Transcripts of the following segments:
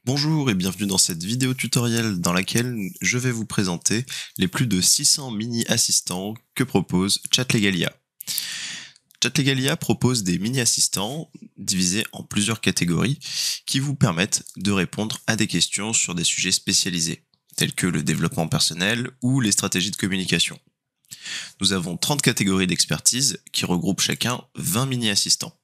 Bonjour et bienvenue dans cette vidéo tutoriel dans laquelle je vais vous présenter les plus de 600 mini-assistants que propose Chatlegalia. Chatlegalia propose des mini-assistants divisés en plusieurs catégories qui vous permettent de répondre à des questions sur des sujets spécialisés, tels que le développement personnel ou les stratégies de communication. Nous avons 30 catégories d'expertise qui regroupent chacun 20 mini-assistants.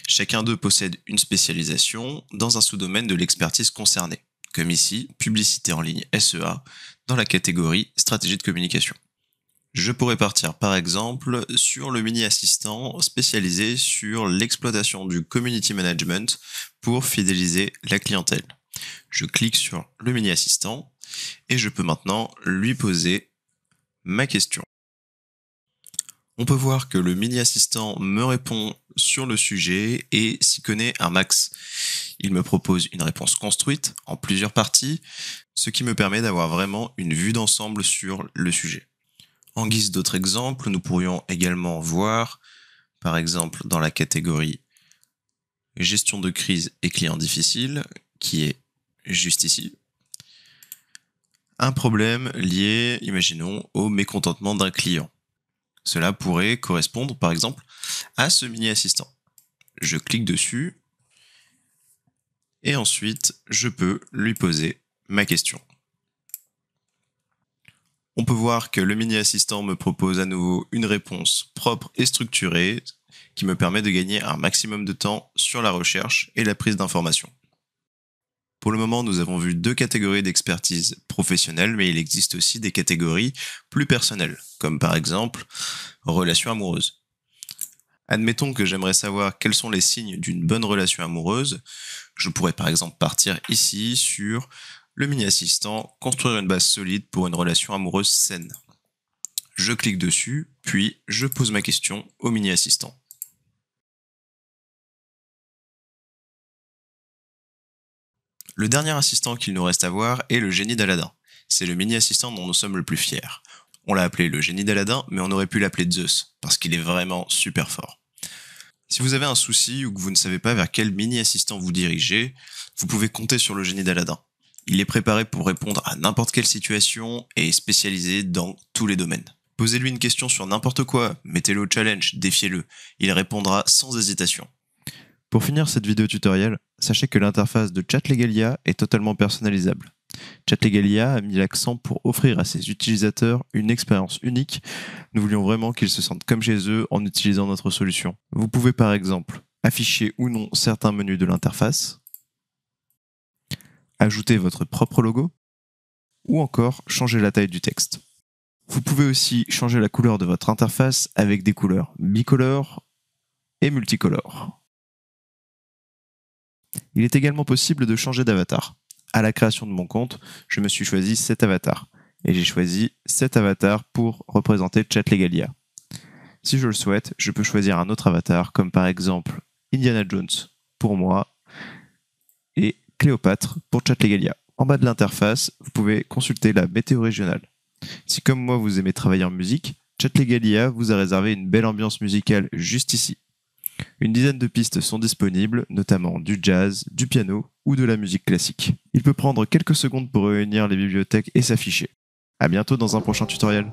Chacun d'eux possède une spécialisation dans un sous-domaine de l'expertise concernée, comme ici, publicité en ligne SEA, dans la catégorie stratégie de communication. Je pourrais partir par exemple sur le mini-assistant spécialisé sur l'exploitation du community management pour fidéliser la clientèle. Je clique sur le mini-assistant et je peux maintenant lui poser ma question. On peut voir que le mini-assistant me répond sur le sujet et s'y connaît un max. Il me propose une réponse construite en plusieurs parties, ce qui me permet d'avoir vraiment une vue d'ensemble sur le sujet. En guise d'autres exemples, nous pourrions également voir, par exemple dans la catégorie gestion de crise et clients difficiles, qui est juste ici, un problème lié, imaginons, au mécontentement d'un client. Cela pourrait correspondre par exemple à ce mini-assistant. Je clique dessus et ensuite je peux lui poser ma question. On peut voir que le mini-assistant me propose à nouveau une réponse propre et structurée qui me permet de gagner un maximum de temps sur la recherche et la prise d'informations. Pour le moment, nous avons vu deux catégories d'expertise professionnelle, mais il existe aussi des catégories plus personnelles, comme par exemple relations amoureuses. Admettons que j'aimerais savoir quels sont les signes d'une bonne relation amoureuse. Je pourrais par exemple partir ici sur le mini-assistant « Construire une base solide pour une relation amoureuse saine ». Je clique dessus, puis je pose ma question au mini-assistant. Le dernier assistant qu'il nous reste à voir est le génie d'Aladin. C'est le mini-assistant dont nous sommes le plus fiers. On l'a appelé le génie d'Aladin, mais on aurait pu l'appeler Zeus, parce qu'il est vraiment super fort. Si vous avez un souci ou que vous ne savez pas vers quel mini-assistant vous dirigez, vous pouvez compter sur le génie d'Aladin. Il est préparé pour répondre à n'importe quelle situation et est spécialisé dans tous les domaines. Posez-lui une question sur n'importe quoi, mettez-le au challenge, défiez-le. Il répondra sans hésitation. Pour finir cette vidéo tutoriel, sachez que l'interface de Chatlegalia est totalement personnalisable. Chatlegalia a mis l'accent pour offrir à ses utilisateurs une expérience unique. Nous voulions vraiment qu'ils se sentent comme chez eux en utilisant notre solution. Vous pouvez par exemple afficher ou non certains menus de l'interface, ajouter votre propre logo, ou encore changer la taille du texte. Vous pouvez aussi changer la couleur de votre interface avec des couleurs bicolores et multicolores. Il est également possible de changer d'avatar. À la création de mon compte, je me suis choisi cet avatar. Et j'ai choisi cet avatar pour représenter Chatlegalia. Si je le souhaite, je peux choisir un autre avatar, comme par exemple Indiana Jones pour moi et Cléopâtre pour Chatlegalia. En bas de l'interface, vous pouvez consulter la météo régionale. Si comme moi vous aimez travailler en musique, Chatlegalia vous a réservé une belle ambiance musicale juste ici. Une dizaine de pistes sont disponibles, notamment du jazz, du piano ou de la musique classique. Il peut prendre quelques secondes pour réunir les bibliothèques et s'afficher. À bientôt dans un prochain tutoriel.